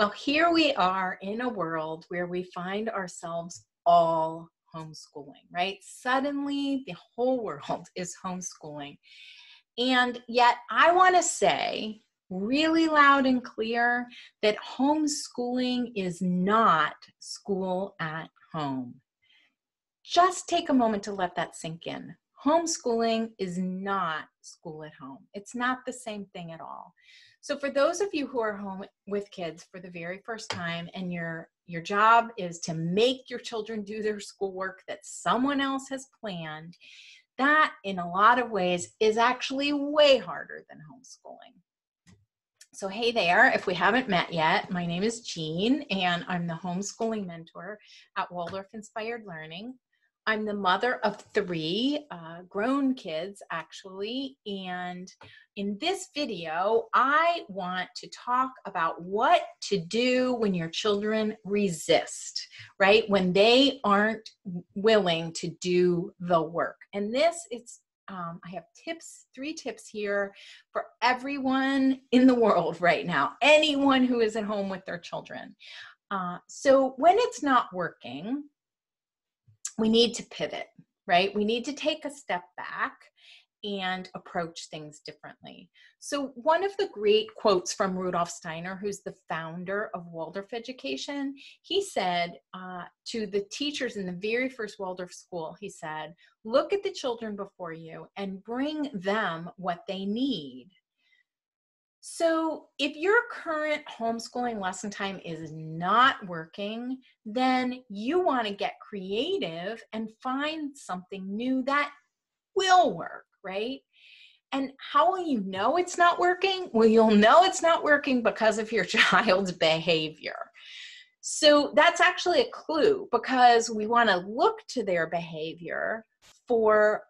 Well, here we are in a world where we find ourselves all homeschooling, right? Suddenly, the whole world is homeschooling. And yet, I want to say really loud and clear that homeschooling is not school at home. Just take a moment to let that sink in. Homeschooling is not school at home. It's not the same thing at all. So for those of you who are home with kids for the very first time and your job is to make your children do their schoolwork that someone else has planned, that in a lot of ways is actually way harder than homeschooling. So hey there, if we haven't met yet, my name is Jean and I'm the homeschooling mentor at Waldorf Inspired Learning. I'm the mother of three grown kids, actually, and in this video, I want to talk about what to do when your children resist, right? When they aren't willing to do the work. And this is, I have three tips here for everyone in the world right now, anyone who is at home with their children. So when it's not working, we need to pivot, right? We need to take a step back and approach things differently. So one of the great quotes from Rudolf Steiner, who's the founder of Waldorf Education, he said to the teachers in the very first Waldorf school, he said, look at the children before you and bring them what they need. So if your current homeschooling lesson time is not working, then you want to get creative and find something new that will work, right? And how will you know it's not working? Well, you'll know it's not working because of your child's behavior. So that's actually a clue because we want to look to their behavior for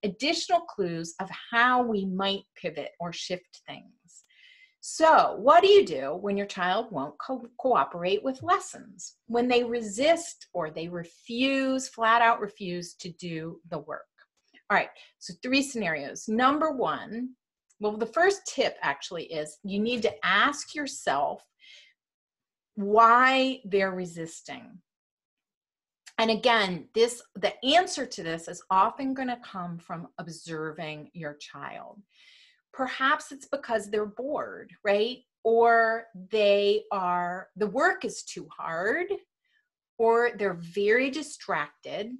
additional clues of how we might pivot or shift things. So what do you do when your child won't cooperate with lessons? When they resist or they refuse, flat out refuse to do the work? All right, so three scenarios. Number one, well, the first tip actually is you need to ask yourself why they're resisting. And again, the answer to this is often going to come from observing your child. Perhaps it's because they're bored, right? Or the work is too hard, or they're very distracted.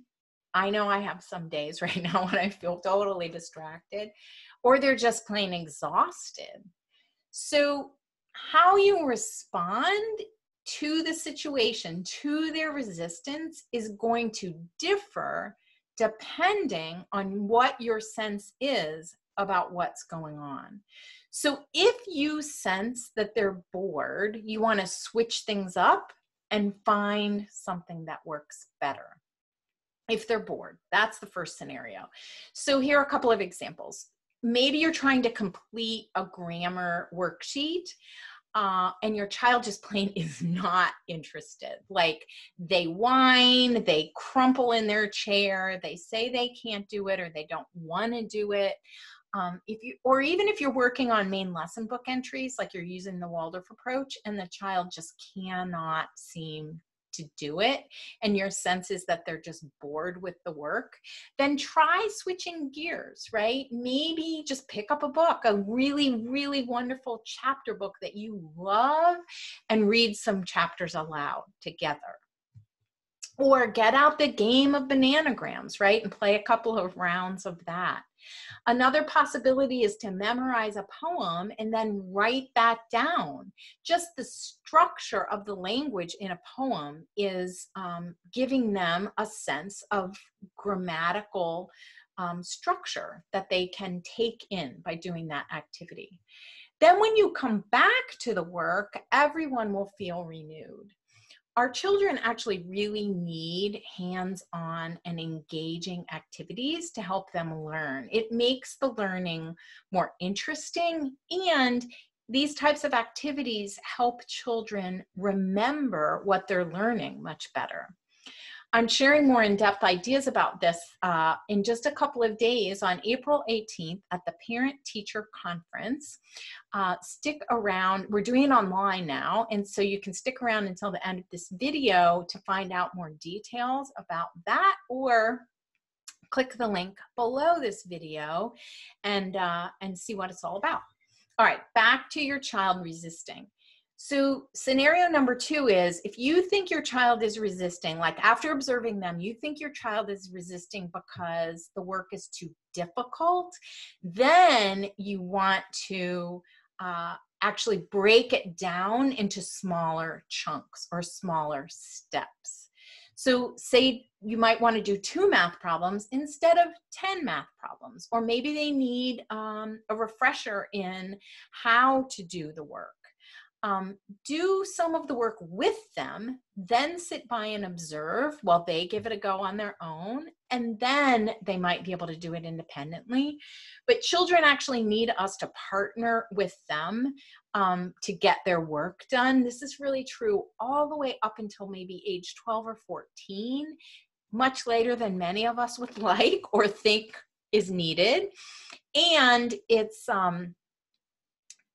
I know I have some days right now when I feel totally distracted, or they're just plain exhausted. So how you respond to the situation, to their resistance, is going to differ depending on what your sense is about what's going on. So if you sense that they're bored, you want to switch things up and find something that works better. If they're bored, that's the first scenario. So here are a couple of examples. Maybe you're trying to complete a grammar worksheet and your child just plain is not interested. Like they whine, they crumple in their chair, they say they can't do it or they don't want to do it. Even if you're working on main lesson book entries, like you're using the Waldorf approach and the child just cannot seem to do it, and your sense is that they're just bored with the work, then try switching gears, right? Maybe just pick up a book, a really, really wonderful chapter book that you love, and read some chapters aloud together. Or get out the game of bananagrams, right? And play a couple of rounds of that. Another possibility is to memorize a poem and then write that down. Just the structure of the language in a poem is giving them a sense of grammatical structure that they can take in by doing that activity. Then when you come back to the work, everyone will feel renewed. Our children actually really need hands-on and engaging activities to help them learn. It makes the learning more interesting, and these types of activities help children remember what they're learning much better. I'm sharing more in-depth ideas about this in just a couple of days on April 18th at the Parent Teacher Conference. Stick around. We're doing it online now, and so you can stick around until the end of this video to find out more details about that, or click the link below this video and see what it's all about. All right, back to your child resisting. So scenario number 2 is, if you think your child is resisting, like after observing them, you think your child is resisting because the work is too difficult, then you want to actually break it down into smaller chunks or smaller steps. So say you might want to do 2 math problems instead of 10 math problems, or maybe they need a refresher in how to do the work. Do some of the work with them, then sit by and observe while they give it a go on their own, and then they might be able to do it independently. But children actually need us to partner with them to get their work done. This is really true all the way up until maybe age 12 or 14, much later than many of us would like or think is needed. And it's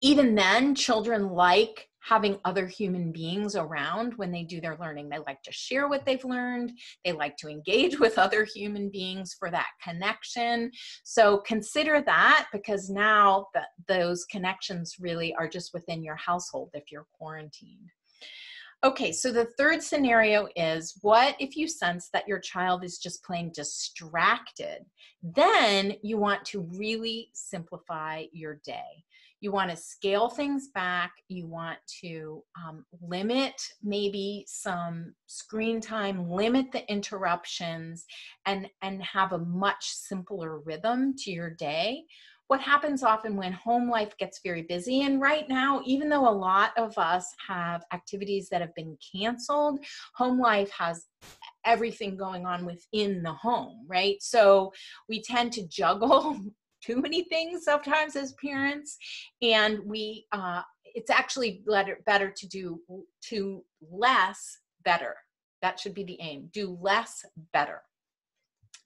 even then, children like having other human beings around when they do their learning. They like to share what they've learned. They like to engage with other human beings for that connection. So consider that, because now those connections really are just within your household if you're quarantined. Okay, so the third scenario is, what if you sense that your child is just plain distracted? Then you want to really simplify your day. You want to scale things back. You want to limit maybe some screen time, limit the interruptions, and have a much simpler rhythm to your day. What happens often when home life gets very busy, and right now, even though a lot of us have activities that have been canceled, home life has everything going on within the home, right? So we tend to juggle too many things sometimes as parents, and it's actually better to do less better. That should be the aim. Do less better.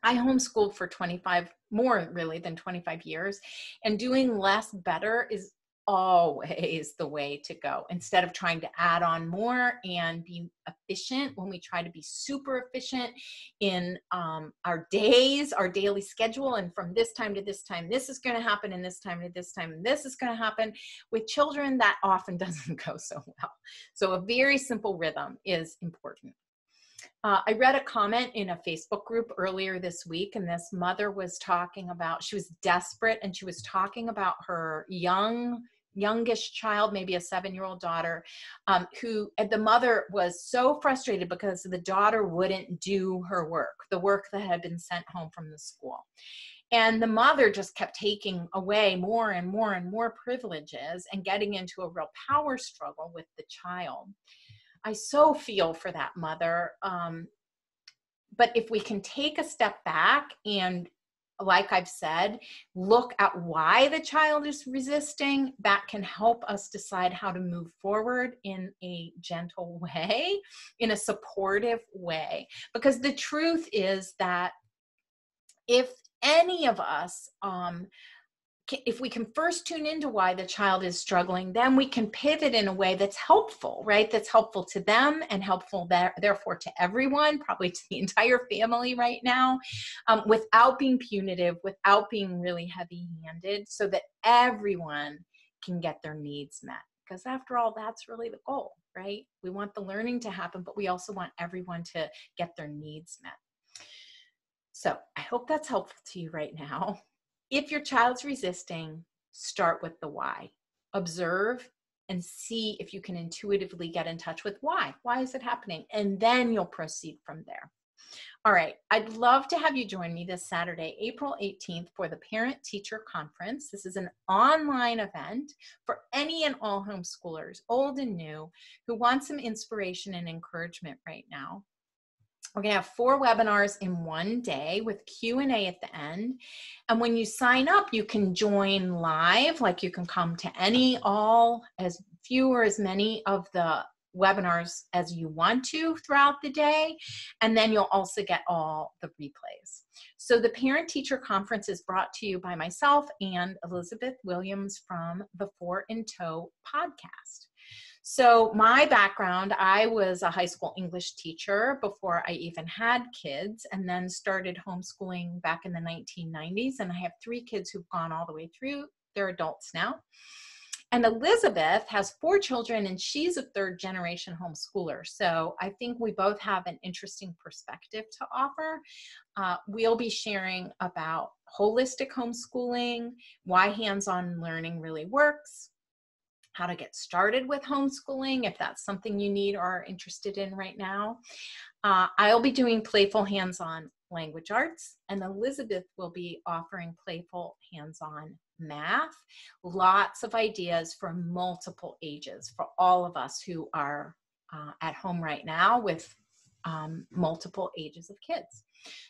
I homeschooled for 25, more really than 25 years, and doing less better is always the way to go. Instead of trying to add on more and be efficient, when we try to be super efficient in our days, our daily schedule, and from this time to this time, this is going to happen, and this time to this time, and this is going to happen. With children, that often doesn't go so well. So a very simple rhythm is important. I read a comment in a Facebook group earlier this week, and this mother was talking about, she was desperate, and she was talking about her youngish child, maybe a 7-year-old daughter, who the mother was so frustrated because the daughter wouldn't do her work, the work that had been sent home from the school. And the mother just kept taking away more and more and more privileges and getting into a real power struggle with the child. I so feel for that mother. But if we can take a step back and, like I've said, look at why the child is resisting, that can help us decide how to move forward in a gentle way, in a supportive way. Because the truth is that if any of us, if we can first tune into why the child is struggling, then we can pivot in a way that's helpful, right? That's helpful to them and helpful therefore to everyone, probably to the entire family right now, without being punitive, without being really heavy-handed, so that everyone can get their needs met. Because after all, that's really the goal, right? We want the learning to happen, but we also want everyone to get their needs met. So I hope that's helpful to you right now. If your child's resisting, start with the why. Observe and see if you can intuitively get in touch with why. Why is it happening? And then you'll proceed from there. All right, I'd love to have you join me this Saturday, April 18th, for the Parent Teacher Conference. This is an online event for any and all homeschoolers, old and new, who want some inspiration and encouragement right now. We're going to have 4 webinars in one day with Q&A at the end. And when you sign up, you can join live, like you can come to any, all, as few or as many of the webinars as you want to throughout the day. And then you'll also get all the replays. So the Parent Teacher Conference is brought to you by myself and Elizabeth Williams from the Four in Tow podcast. So my background, I was a high school English teacher before I even had kids, and then started homeschooling back in the 1990s. And I have 3 kids who've gone all the way through. They're adults now. And Elizabeth has 4 children, and she's a 3rd-generation homeschooler. So I think we both have an interesting perspective to offer. We'll be sharing about holistic homeschooling, why hands-on learning really works, how to get started with homeschooling if that's something you need or are interested in right now. I'll be doing playful hands-on language arts, and Elizabeth will be offering playful hands-on math. Lots of ideas for multiple ages for all of us who are at home right now with multiple ages of kids.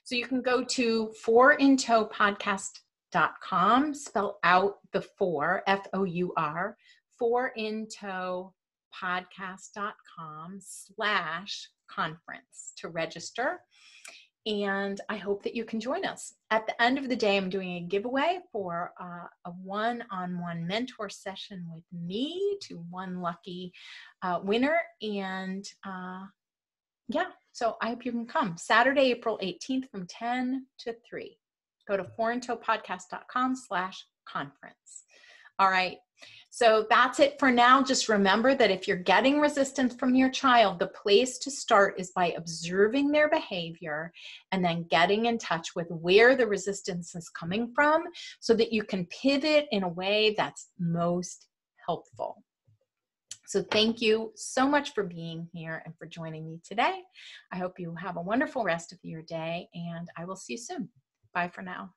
So you can go to fourintowpodcast.com, spell out the 4, F-O-U-R, fourintowpodcast.com/conference to register. And I hope that you can join us. At the end of the day, I'm doing a giveaway for a one-on-one mentor session with me to one lucky winner. And yeah, so I hope you can come. Saturday, April 18th from 10 to 3. Go to fourintowpodcast.com/conference. All right. So that's it for now. Just remember that if you're getting resistance from your child, the place to start is by observing their behavior and then getting in touch with where the resistance is coming from so that you can pivot in a way that's most helpful. So thank you so much for being here and for joining me today. I hope you have a wonderful rest of your day, and I will see you soon. Bye for now.